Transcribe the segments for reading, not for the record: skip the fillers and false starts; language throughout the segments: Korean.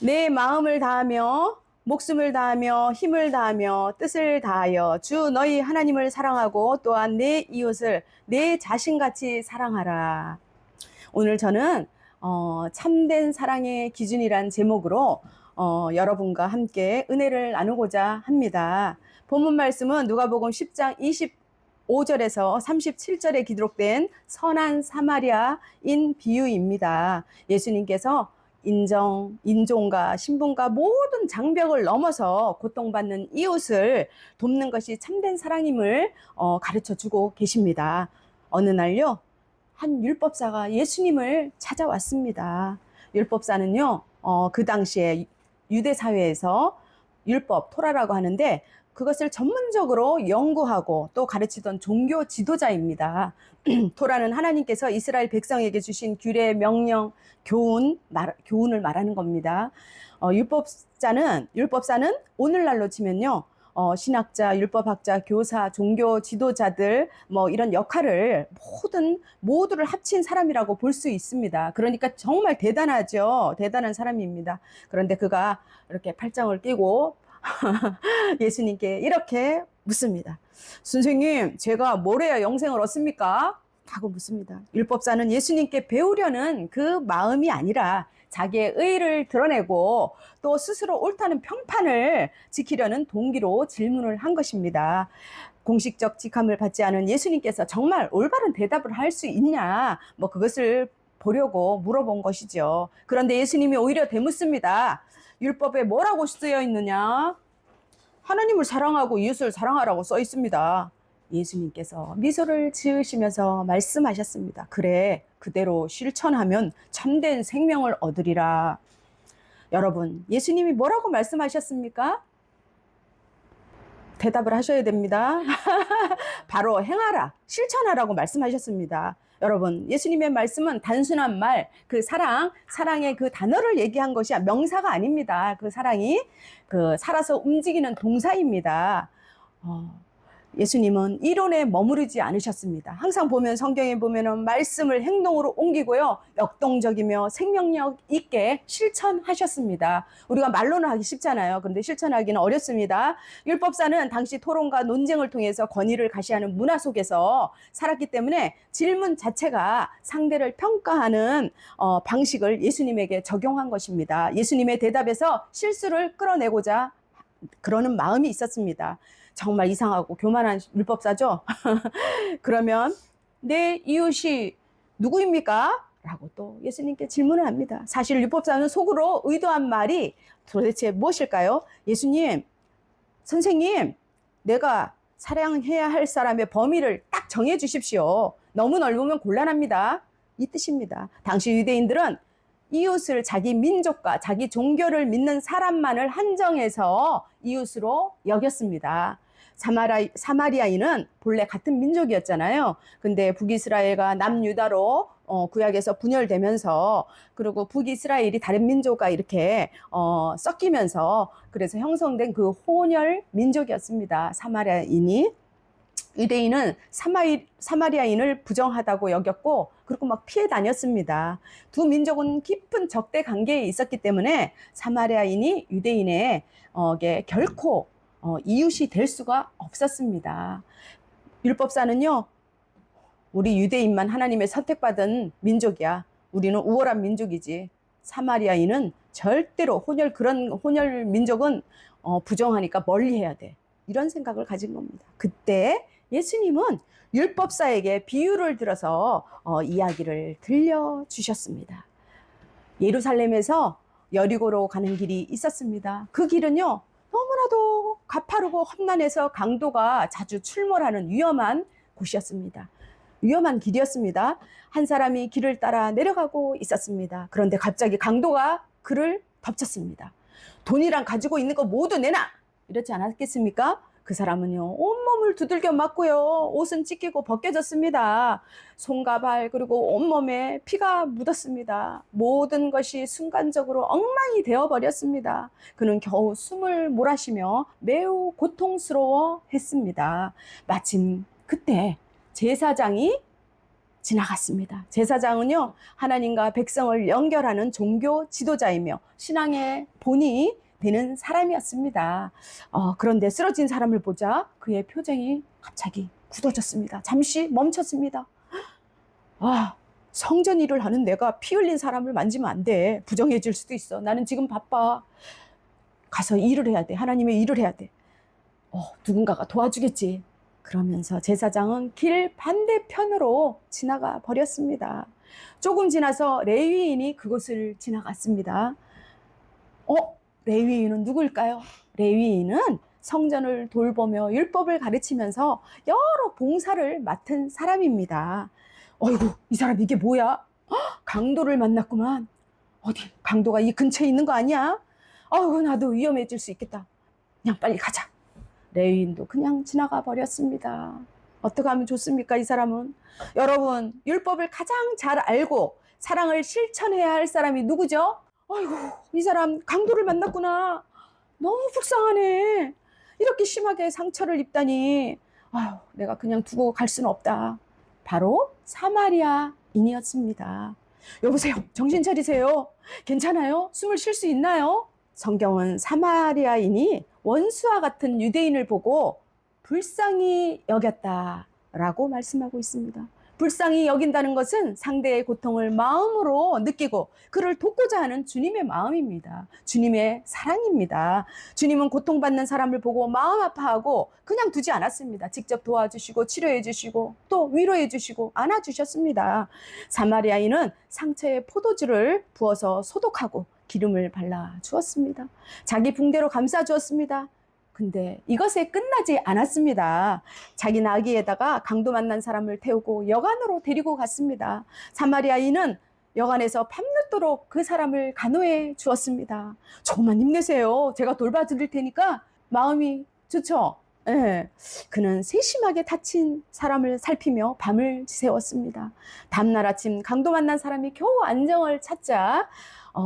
내 마음을 다하며 목숨을 다하며 힘을 다하며 뜻을 다하여 주 너희 하나님을 사랑하고 또한 내 이웃을 내 자신같이 사랑하라. 오늘 저는 참된 사랑의 기준이란 제목으로 여러분과 함께 은혜를 나누고자 합니다. 본문 말씀은 누가복음 10장 25절에서 37절에 기록된 선한 사마리아인 비유입니다. 예수님께서 인종과 신분과 모든 장벽을 넘어서 고통받는 이웃을 돕는 것이 참된 사랑임을 가르쳐 주고 계십니다. 어느 날요, 한 율법사가 예수님을 찾아왔습니다. 율법사는요, 그 당시에 유대 사회에서 율법, 토라라고 하는데 그것을 전문적으로 연구하고 또 가르치던 종교 지도자입니다. 토라는 하나님께서 이스라엘 백성에게 주신 규례, 명령, 교훈을 말하는 겁니다. 율법사는 오늘날로 치면요, 신학자, 율법학자, 교사, 종교 지도자들, 이런 역할을 모두를 합친 사람이라고 볼 수 있습니다. 그러니까 정말 대단하죠. 대단한 사람입니다. 그런데 그가 이렇게 팔짱을 끼고 예수님께 이렇게 묻습니다. 선생님, 제가 뭘 해야 영생을 얻습니까? 하고 묻습니다. 율법사는 예수님께 배우려는 그 마음이 아니라 자기의 의의를 드러내고 또 스스로 옳다는 평판을 지키려는 동기로 질문을 한 것입니다. 공식적 직함을 받지 않은 예수님께서 정말 올바른 대답을 할 수 있냐, 그것을 보려고 물어본 것이죠. 그런데 예수님이 오히려 되묻습니다. 율법에 뭐라고 쓰여 있느냐? 하나님을 사랑하고 이웃을 사랑하라고 써 있습니다. 예수님께서 미소를 지으시면서 말씀하셨습니다. 그래, 그대로 실천하면 참된 생명을 얻으리라. 여러분, 예수님이 뭐라고 말씀하셨습니까? 대답을 하셔야 됩니다. 바로 행하라, 실천하라고 말씀하셨습니다. 여러분, 예수님의 말씀은 단순한 말, 그 사랑의 그 단어를 얘기한 것이 명사가 아닙니다. 그 사랑이 살아서 움직이는 동사입니다. 예수님은 이론에 머무르지 않으셨습니다. 항상 성경에 보면은 말씀을 행동으로 옮기고요, 역동적이며 생명력 있게 실천하셨습니다. 우리가 말로는 하기 쉽잖아요. 그런데 실천하기는 어렵습니다. 율법사는 당시 토론과 논쟁을 통해서 권위를 가시하는 문화 속에서 살았기 때문에 질문 자체가 상대를 평가하는 방식을 예수님에게 적용한 것입니다. 예수님의 대답에서 실수를 끌어내고자 그러는 마음이 있었습니다. 정말 이상하고 교만한 율법사죠. 그러면 내 이웃이 누구입니까? 라고 또 예수님께 질문을 합니다. 사실 율법사는 속으로 의도한 말이 도대체 무엇일까요? 예수님, 선생님, 내가 사랑해야 할 사람의 범위를 딱 정해 주십시오. 너무 넓으면 곤란합니다. 이 뜻입니다. 당시 유대인들은 이웃을 자기 민족과 자기 종교를 믿는 사람만을 한정해서 이웃으로 여겼습니다. 사마리아인은 본래 같은 민족이었잖아요. 근데 북이스라엘과 남유다로 구약에서 분열되면서, 그리고 북이스라엘이 다른 민족과 이렇게 섞이면서 그래서 형성된 그 혼혈 민족이었습니다. 사마리아인이. 유대인은 사마리아인을 부정하다고 여겼고, 그리고 막 피해 다녔습니다. 두 민족은 깊은 적대 관계에 있었기 때문에 사마리아인이 유대인에게 결코 이웃이 될 수가 없었습니다. 율법사는요, 우리 유대인만 하나님의 선택받은 민족이야, 우리는 우월한 민족이지, 사마리아인은 절대로 그런 혼혈 민족은 부정하니까 멀리 해야 돼, 이런 생각을 가진 겁니다. 그때 예수님은 율법사에게 비유를 들어서 이야기를 들려주셨습니다. 예루살렘에서 여리고로 가는 길이 있었습니다. 그 길은요, 너무나도 가파르고 험난해서 강도가 자주 출몰하는 위험한 곳이었습니다. 위험한 길이었습니다. 한 사람이 길을 따라 내려가고 있었습니다. 그런데 갑자기 강도가 그를 덮쳤습니다. 돈이랑 가지고 있는 거 모두 내놔! 이렇지 않았겠습니까? 그 사람은요, 온몸을 두들겨 맞고요, 옷은 찢기고 벗겨졌습니다. 손과 발 그리고 온몸에 피가 묻었습니다. 모든 것이 순간적으로 엉망이 되어버렸습니다. 그는 겨우 숨을 몰아쉬며 매우 고통스러워 했습니다. 마침 그때 제사장이 지나갔습니다. 제사장은요, 하나님과 백성을 연결하는 종교 지도자이며 신앙의 본이 되는 사람이었습니다. 그런데 쓰러진 사람을 보자 그의 표정이 갑자기 굳어졌습니다. 잠시 멈췄습니다. 성전 일을 하는 내가 피 흘린 사람을 만지면 안 돼. 부정해질 수도 있어. 나는 지금 바빠. 가서 일을 해야 돼. 하나님의 일을 해야 돼. 누군가가 도와주겠지. 그러면서 제사장은 길 반대편으로 지나가 버렸습니다. 조금 지나서 레위인이 그곳을 지나갔습니다. 레위인은 누굴까요? 레위인은 성전을 돌보며 율법을 가르치면서 여러 봉사를 맡은 사람입니다. 어이구, 이 사람 이게 뭐야? 강도를 만났구만. 어디 강도가 이 근처에 있는 거 아니야? 나도 위험해질 수 있겠다. 그냥 빨리 가자. 레위인도 그냥 지나가 버렸습니다. 어떻게 하면 좋습니까, 이 사람은? 여러분, 율법을 가장 잘 알고 사랑을 실천해야 할 사람이 누구죠? 아이고, 이 사람 강도를 만났구나. 너무 불쌍하네. 이렇게 심하게 상처를 입다니. 내가 그냥 두고 갈 수는 없다. 바로 사마리아인이었습니다. 여보세요, 정신 차리세요. 괜찮아요? 숨을 쉴 수 있나요? 성경은 사마리아인이 원수와 같은 유대인을 보고 불쌍히 여겼다라고 말씀하고 있습니다. 불쌍히 여긴다는 것은 상대의 고통을 마음으로 느끼고 그를 돕고자 하는 주님의 마음입니다. 주님의 사랑입니다. 주님은 고통받는 사람을 보고 마음 아파하고 그냥 두지 않았습니다. 직접 도와주시고 치료해 주시고 또 위로해 주시고 안아주셨습니다. 사마리아인은 상처에 포도주를 부어서 소독하고 기름을 발라 주었습니다. 자기 붕대로 감싸 주었습니다. 근데 이것에 끝나지 않았습니다. 자기 나귀에다가 강도 만난 사람을 태우고 여관으로 데리고 갔습니다. 사마리아인은 여관에서 밤늦도록 그 사람을 간호해 주었습니다. 조금만 힘내세요. 제가 돌봐드릴 테니까. 마음이 좋죠? 네. 그는 세심하게 다친 사람을 살피며 밤을 지새웠습니다. 다음날 아침 강도 만난 사람이 겨우 안정을 찾자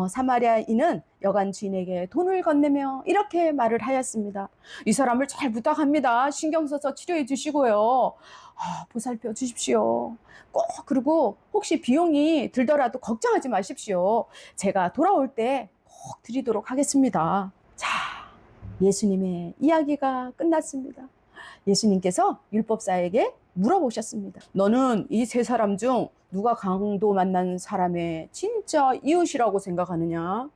사마리아인은 여관 주인에게 돈을 건네며 이렇게 말을 하였습니다. 이 사람을 잘 부탁합니다. 신경 써서 치료해 주시고요. 보살펴 주십시오. 그리고 혹시 비용이 들더라도 걱정하지 마십시오. 제가 돌아올 때 꼭 드리도록 하겠습니다. 자, 예수님의 이야기가 끝났습니다. 예수님께서 율법사에게 물어보셨습니다. 너는 이 세 사람 중 누가 강도 만난 사람의 진짜 이웃이라고 생각하느냐?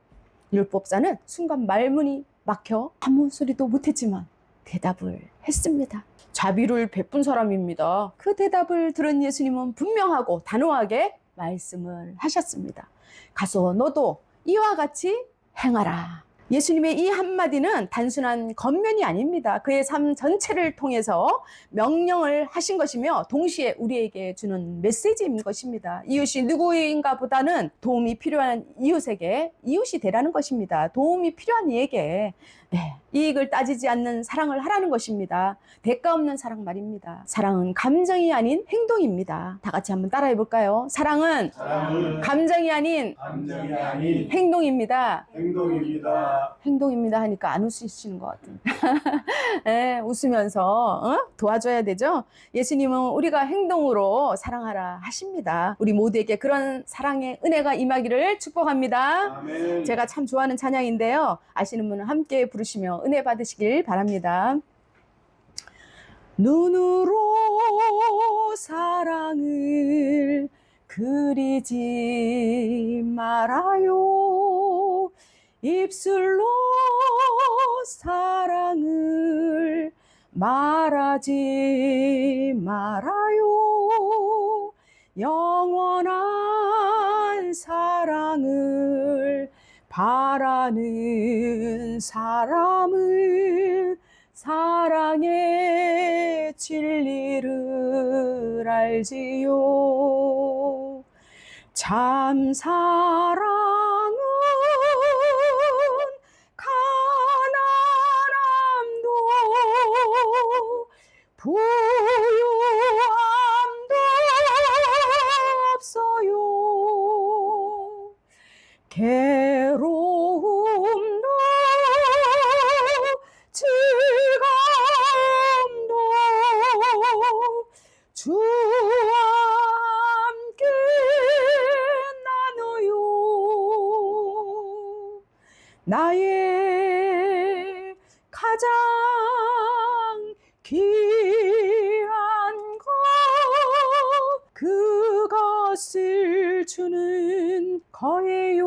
율법사는 순간 말문이 막혀 아무 소리도 못했지만 대답을 했습니다. 자비를 베푼 사람입니다. 그 대답을 들은 예수님은 분명하고 단호하게 말씀을 하셨습니다. 가서 너도 이와 같이 행하라. 예수님의 이 한마디는 단순한 겉면이 아닙니다. 그의 삶 전체를 통해서 명령을 하신 것이며 동시에 우리에게 주는 메시지인 것입니다. 이웃이 누구인가 보다는 도움이 필요한 이웃에게 이웃이 되라는 것입니다. 도움이 필요한 이에게 이익을 따지지 않는 사랑을 하라는 것입니다. 대가 없는 사랑 말입니다. 사랑은 감정이 아닌 행동입니다. 다 같이 한번 따라해 볼까요? 사랑은 감정이 아닌 행동입니다. 행동입니다 하니까 안 웃으시는 것 같은데. 네, 웃으면서 도와줘야 되죠. 예수님은 우리가 행동으로 사랑하라 하십니다. 우리 모두에게 그런 사랑의 은혜가 임하기를 축복합니다. 아멘. 제가 참 좋아하는 찬양인데요. 아시는 분은 함께 부르시며 은혜 받으시길 바랍니다. 눈으로 사랑을 그리지 말아요. 입술로 사랑을 말하지 말아요. 영원한 사랑을 바라는 사람은 사랑의 진리를 알지요. 참 사랑은 가난함도 부유함도 없어요. 괴로움도 즐거움도 주와 나의 가장 귀한 것 그것을 주는 거예요.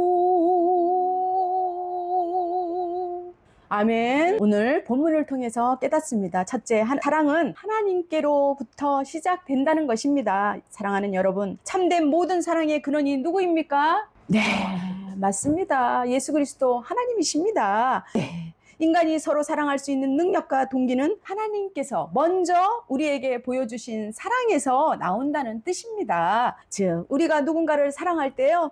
아멘. 오늘 본문을 통해서 깨닫습니다. 첫째, 사랑은 하나님께로부터 시작된다는 것입니다. 사랑하는 여러분, 참된 모든 사랑의 근원이 누구입니까? 네, 맞습니다. 예수 그리스도 하나님이십니다. 네. 인간이 서로 사랑할 수 있는 능력과 동기는 하나님께서 먼저 우리에게 보여주신 사랑에서 나온다는 뜻입니다. 즉, 우리가 누군가를 사랑할 때요,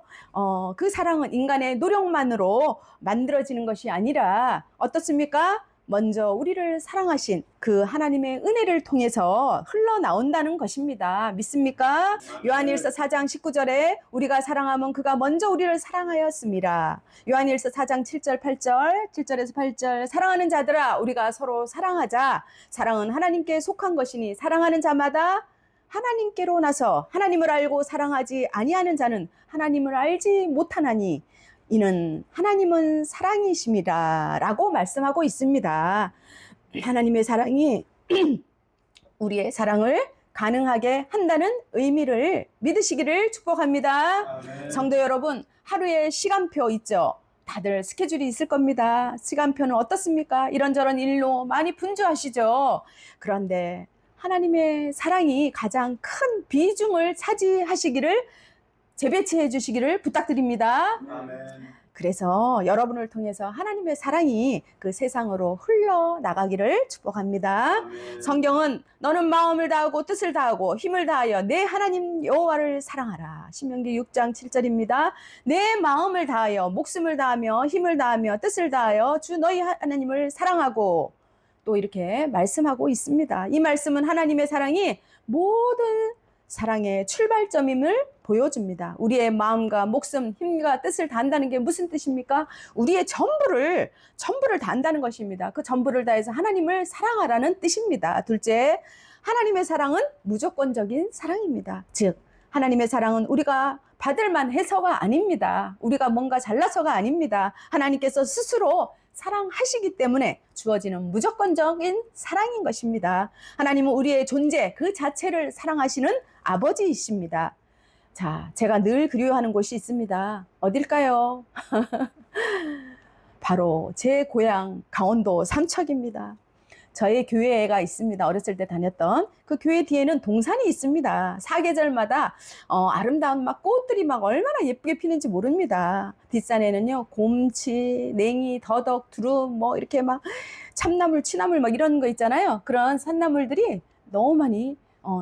그 사랑은 인간의 노력만으로 만들어지는 것이 아니라 어떻습니까? 먼저 우리를 사랑하신 그 하나님의 은혜를 통해서 흘러나온다는 것입니다. 믿습니까? 요한일서 4장 19절에 우리가 사랑하면 그가 먼저 우리를 사랑하였습니다. 요한일서 4장 7절 8절 7절에서 8절 사랑하는 자들아 우리가 서로 사랑하자. 사랑은 하나님께 속한 것이니 사랑하는 자마다 하나님께로 나서 하나님을 알고 사랑하지 아니하는 자는 하나님을 알지 못하나니 이는 하나님은 사랑이심이라 라고 말씀하고 있습니다. 하나님의 사랑이 우리의 사랑을 가능하게 한다는 의미를 믿으시기를 축복합니다. 아멘. 성도 여러분, 하루에 시간표 있죠? 다들 스케줄이 있을 겁니다. 시간표는 어떻습니까? 이런저런 일로 많이 분주하시죠? 그런데 하나님의 사랑이 가장 큰 비중을 차지하시기를 재배치해 주시기를 부탁드립니다. 아멘. 그래서 여러분을 통해서 하나님의 사랑이 그 세상으로 흘러나가기를 축복합니다. 아멘. 성경은 너는 마음을 다하고 뜻을 다하고 힘을 다하여 내 하나님 여호와를 사랑하라. 신명기 6장 7절입니다. 내 마음을 다하여 목숨을 다하며 힘을 다하며 뜻을 다하여 주 너희 하나님을 사랑하고 또 이렇게 말씀하고 있습니다. 이 말씀은 하나님의 사랑이 모든 사랑의 출발점임을 보여줍니다. 우리의 마음과 목숨, 힘과 뜻을 다한다는 게 무슨 뜻입니까? 우리의 전부를 다한다는 것입니다. 그 전부를 다해서 하나님을 사랑하라는 뜻입니다. 둘째, 하나님의 사랑은 무조건적인 사랑입니다. 즉, 하나님의 사랑은 우리가 받을만 해서가 아닙니다. 우리가 뭔가 잘나서가 아닙니다. 하나님께서 스스로 사랑하시기 때문에 주어지는 무조건적인 사랑인 것입니다. 하나님은 우리의 존재 그 자체를 사랑하시는 아버지이십니다. 자, 제가 늘 그리워하는 곳이 있습니다. 어딜까요? 바로 제 고향 강원도 삼척입니다. 저희 교회가 있습니다. 어렸을 때 다녔던 그 교회 뒤에는 동산이 있습니다. 사계절마다 아름다운 막 꽃들이 막 얼마나 예쁘게 피는지 모릅니다. 뒷산에는요 곰치, 냉이, 더덕, 두릅 뭐 이렇게 막 참나물, 취나물 막 이런 거 있잖아요. 그런 산나물들이 너무 많이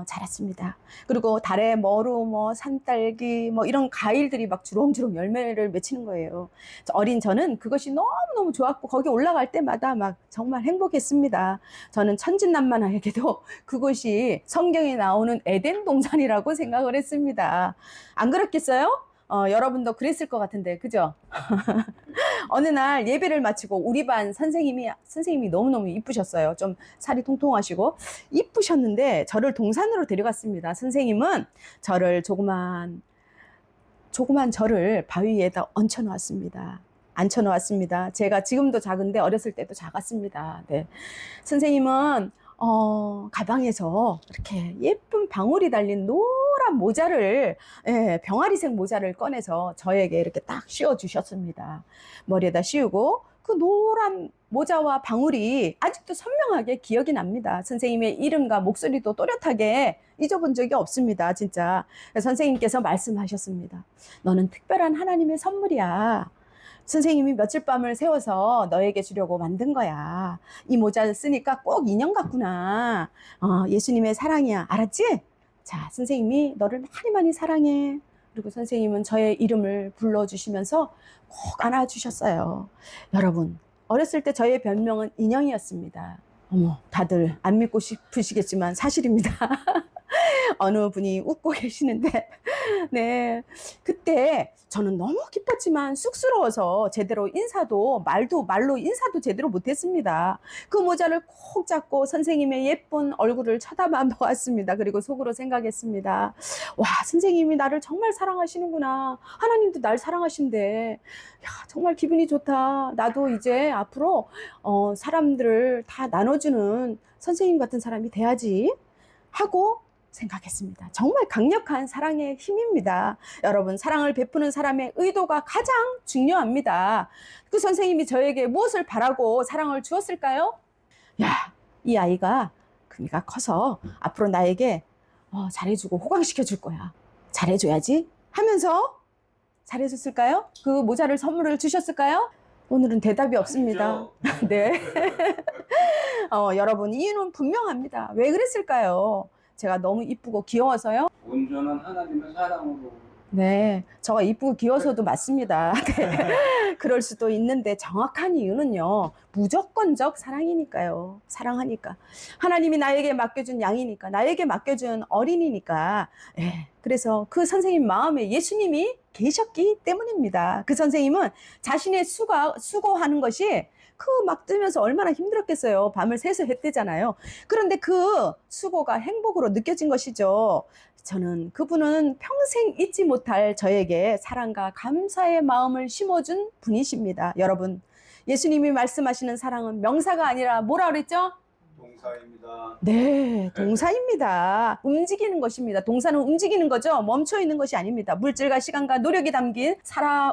자랐습니다. 그리고 달에 머루, 뭐 산딸기, 뭐 이런 과일들이 막 주렁주렁 열매를 맺히는 거예요. 어린 저는 그것이 너무너무 좋았고 거기 올라갈 때마다 막 정말 행복했습니다. 저는 천진난만하게도 그곳이 성경에 나오는 에덴 동산이라고 생각을 했습니다. 안 그렇겠어요? 여러분도 그랬을 것 같은데, 그죠? 어느 날 예배를 마치고 우리 반 선생님이 너무너무 이쁘셨어요. 좀 살이 통통하시고 이쁘셨는데 저를 동산으로 데려갔습니다. 선생님은 저를 조그만 저를 바위에다 앉혀놓았습니다. 제가 지금도 작은데 어렸을 때도 작았습니다. 네. 선생님은 가방에서 이렇게 예쁜 방울이 달린 노란 모자를, 병아리색 모자를 꺼내서 저에게 이렇게 딱 씌워주셨습니다. 머리에다 씌우고 그 노란 모자와 방울이 아직도 선명하게 기억이 납니다. 선생님의 이름과 목소리도 또렷하게 잊어본 적이 없습니다. 진짜. 선생님께서 말씀하셨습니다. 너는 특별한 하나님의 선물이야. 선생님이 며칠 밤을 새워서 너에게 주려고 만든 거야. 이 모자를 쓰니까 꼭 인형 같구나. 예수님의 사랑이야. 알았지? 자, 선생님이 너를 많이 많이 사랑해. 그리고 선생님은 저의 이름을 불러주시면서 꼭 안아주셨어요. 여러분, 어렸을 때 저의 별명은 인형이었습니다. 어머, 다들 안 믿고 싶으시겠지만 사실입니다. 어느 분이 웃고 계시는데, 네. 그때 저는 너무 기뻤지만 쑥스러워서 제대로 말로 인사도 제대로 못했습니다. 그 모자를 콕 잡고 선생님의 예쁜 얼굴을 쳐다만 보았습니다. 그리고 속으로 생각했습니다. 와, 선생님이 나를 정말 사랑하시는구나. 하나님도 날 사랑하신대. 야, 정말 기분이 좋다. 나도 이제 앞으로 사람들을 다 나눠주는 선생님 같은 사람이 돼야지 하고 생각했습니다. 정말 강력한 사랑의 힘입니다. 여러분, 사랑을 베푸는 사람의 의도가 가장 중요합니다. 그 선생님이 저에게 무엇을 바라고 사랑을 주었을까요? 야, 이 아이가 금이가 커서 앞으로 나에게 잘해주고 호강시켜 줄 거야. 잘해줘야지 하면서 잘해줬을까요? 그 모자를 선물을 주셨을까요? 오늘은 대답이 없습니다. 네. 여러분, 이유는 분명합니다. 왜 그랬을까요? 제가 너무 이쁘고 귀여워서요? 온전한 하나님의 사랑으로. 네, 저가 이쁘고 귀여워서도 맞습니다. 네. 그럴 수도 있는데 정확한 이유는요, 무조건적 사랑이니까요. 사랑하니까. 하나님이 나에게 맡겨준 양이니까, 나에게 맡겨준 어린이니까. 네. 그래서 그 선생님 마음에 예수님이 계셨기 때문입니다. 그 선생님은 자신의 수고하는 것이 막 뜨면서 얼마나 힘들었겠어요. 밤을 새서 했대잖아요. 그런데 그 수고가 행복으로 느껴진 것이죠. 저는 그분은 평생 잊지 못할 저에게 사랑과 감사의 마음을 심어준 분이십니다. 여러분, 예수님이 말씀하시는 사랑은 명사가 아니라 뭐라 그랬죠? 동사입니다. 네, 동사입니다. 움직이는 것입니다. 동사는 움직이는 거죠. 멈춰 있는 것이 아닙니다. 물질과 시간과 노력이 담긴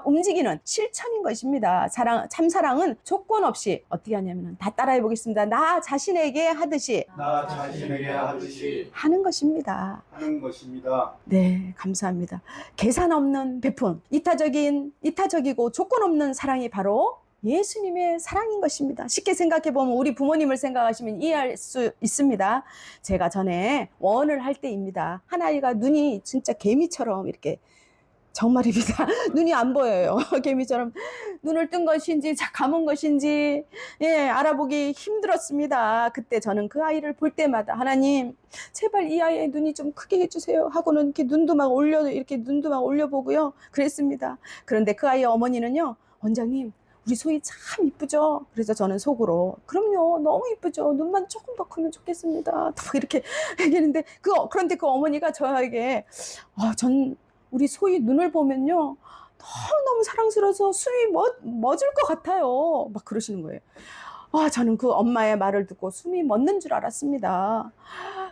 움직이는 실천인 것입니다. 참 사랑은 조건 없이 어떻게 하냐면 다 따라해 보겠습니다. 나 자신에게 하듯이 하는 것입니다. 하는 것입니다. 네, 감사합니다. 계산 없는 베품, 이타적이고 조건 없는 사랑이 바로 예수님의 사랑인 것입니다. 쉽게 생각해보면 우리 부모님을 생각하시면 이해할 수 있습니다. 제가 전에 원을 할 때입니다. 하나이가 눈이 진짜 개미처럼 이렇게 정말입니다. 눈이 안 보여요. 개미처럼 눈을 뜬 것인지 감은 것인지 알아보기 힘들었습니다. 그때 저는 그 아이를 볼 때마다 하나님 제발 이 아이의 눈이 좀 크게 해주세요 하고는 이렇게 눈도 막 올려보고요. 그랬습니다. 그런데 그 아이의 어머니는요, 원장님 우리 소희 참 이쁘죠? 그래서 저는 속으로 그럼요, 너무 이쁘죠. 눈만 조금 더 크면 좋겠습니다. 이렇게 얘기했는데 그런데 그 어머니가 저에게 우리 소희 눈을 보면요 너무너무 사랑스러워서 숨이 멎을 것 같아요. 막 그러시는 거예요. 저는 그 엄마의 말을 듣고 숨이 멎는 줄 알았습니다.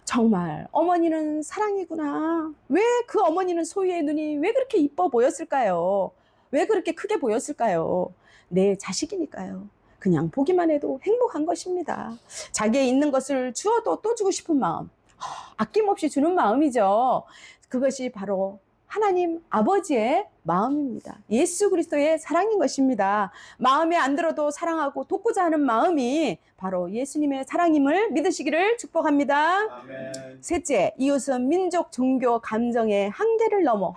정말 어머니는 사랑이구나. 왜 그 어머니는 소희의 눈이 왜 그렇게 이뻐 보였을까요? 왜 그렇게 크게 보였을까요? 내 자식이니까요. 그냥 보기만 해도 행복한 것입니다. 자기의 있는 것을 주어도 또 주고 싶은 마음, 아낌없이 주는 마음이죠. 그것이 바로 하나님 아버지의 마음입니다. 예수 그리스도의 사랑인 것입니다. 마음에 안 들어도 사랑하고 돕고자 하는 마음이 바로 예수님의 사랑임을 믿으시기를 축복합니다. 아멘. 셋째, 이웃은 민족, 종교, 감정의 한계를 넘어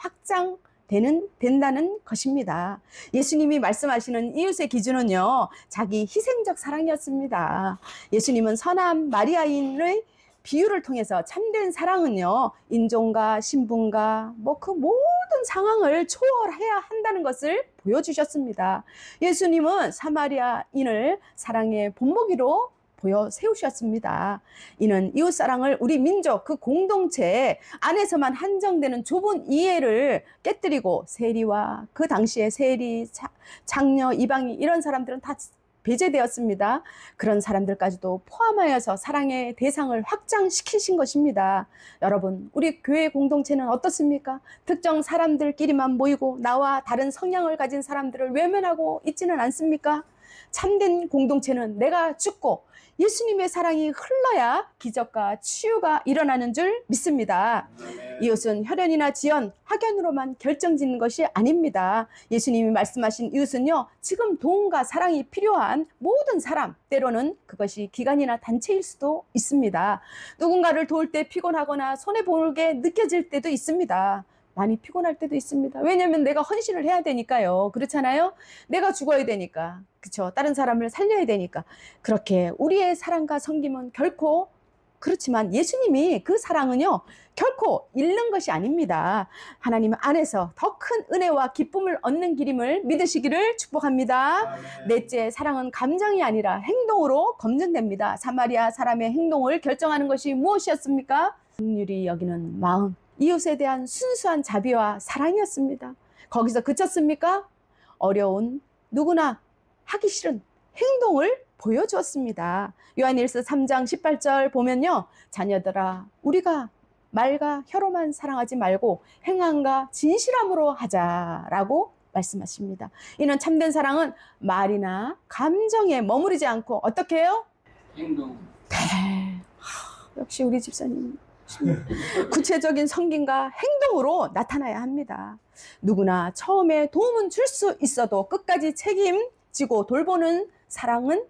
된다는 것입니다. 예수님이 말씀하시는 이웃의 기준은요, 자기 희생적 사랑이었습니다. 예수님은 선한 마리아인의 비유를 통해서 참된 사랑은요, 인종과 신분과 그 모든 상황을 초월해야 한다는 것을 보여주셨습니다. 예수님은 사마리아인을 사랑의 본보기로 보여 세우셨습니다. 이는 이웃사랑을 우리 민족 그 공동체 안에서만 한정되는 좁은 이해를 깨뜨리고 세리와 그 당시에 세리, 장녀, 이방인 이런 사람들은 다 배제되었습니다. 그런 사람들까지도 포함하여서 사랑의 대상을 확장시키신 것입니다. 여러분, 우리 교회 공동체는 어떻습니까? 특정 사람들끼리만 모이고 나와 다른 성향을 가진 사람들을 외면하고 있지는 않습니까? 참된 공동체는 내가 죽고 예수님의 사랑이 흘러야 기적과 치유가 일어나는 줄 믿습니다. 이웃은 혈연이나 지연, 학연으로만 결정짓는 것이 아닙니다. 예수님이 말씀하신 이웃은요, 지금 도움과 사랑이 필요한 모든 사람, 때로는 그것이 기관이나 단체일 수도 있습니다. 누군가를 도울 때 피곤하거나 손해보게 느껴질 때도 있습니다. 많이 피곤할 때도 있습니다. 왜냐하면 내가 헌신을 해야 되니까요. 그렇잖아요? 내가 죽어야 되니까. 그렇죠? 다른 사람을 살려야 되니까. 그렇게 우리의 사랑과 섬김은 결코 그렇지만 예수님이 그 사랑은요, 결코 잃는 것이 아닙니다. 하나님 안에서 더 큰 은혜와 기쁨을 얻는 길임을 믿으시기를 축복합니다. 넷째, 사랑은 감정이 아니라 행동으로 검증됩니다. 사마리아 사람의 행동을 결정하는 것이 무엇이었습니까? 긍휼히 여기는 마음, 이웃에 대한 순수한 자비와 사랑이었습니다. 거기서 그쳤습니까? 어려운, 누구나 하기 싫은 행동을 보여주었습니다. 요한일서 3장 18절 보면요, 자녀들아, 우리가 말과 혀로만 사랑하지 말고 행함과 진실함으로 하자라고 말씀하십니다. 이는 참된 사랑은 말이나 감정에 머무르지 않고 어떻게 해요? 행동. 역시 우리 집사님. 구체적인 성김과 행동으로 나타나야 합니다. 누구나 처음에 도움은 줄 수 있어도 끝까지 책임지고 돌보는 사랑은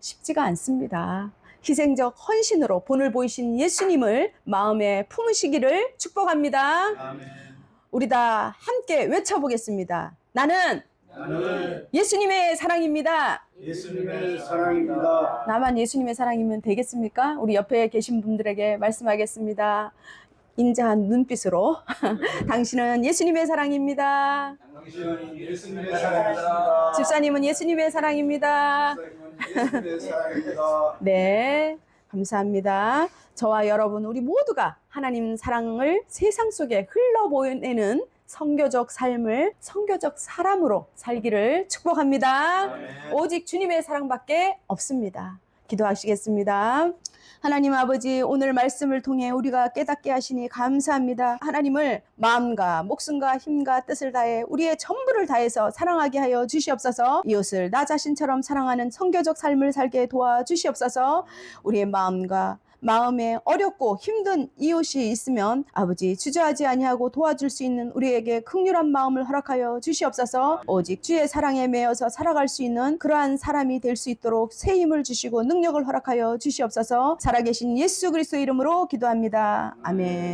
쉽지가 않습니다. 희생적 헌신으로 본을 보이신 예수님을 마음에 품으시기를 축복합니다. 아멘. 우리 다 함께 외쳐보겠습니다. 나는 예수님의 사랑입니다. 예수님의 사랑입니다. 나만 예수님의 사랑이면 되겠습니까? 우리 옆에 계신 분들에게 말씀하겠습니다. 인자한 눈빛으로 당신은 예수님의 사랑입니다. 당신은 예수님의 사랑입니다. 집사님은 예수님의 사랑입니다. 예수님의 사랑입니다. 네, 감사합니다. 저와 여러분 우리 모두가 하나님 사랑을 세상 속에 흘러보내는 선교적 삶을 선교적 사람으로 살기를 축복합니다. 아멘. 오직 주님의 사랑밖에 없습니다. 기도하시겠습니다. 하나님 아버지, 오늘 말씀을 통해 우리가 깨닫게 하시니 감사합니다. 하나님을 마음과 목숨과 힘과 뜻을 다해 우리의 전부를 다해서 사랑하게 하여 주시옵소서. 이웃을 나 자신처럼 사랑하는 선교적 삶을 살게 도와주시옵소서. 우리의 마음에 어렵고 힘든 이웃이 있으면 아버지 주저하지 아니하고 도와줄 수 있는 우리에게 긍휼한 마음을 허락하여 주시옵소서. 오직 주의 사랑에 매여서 살아갈 수 있는 그러한 사람이 될 수 있도록 새 힘을 주시고 능력을 허락하여 주시옵소서. 살아계신 예수 그리스도 이름으로 기도합니다. 아멘.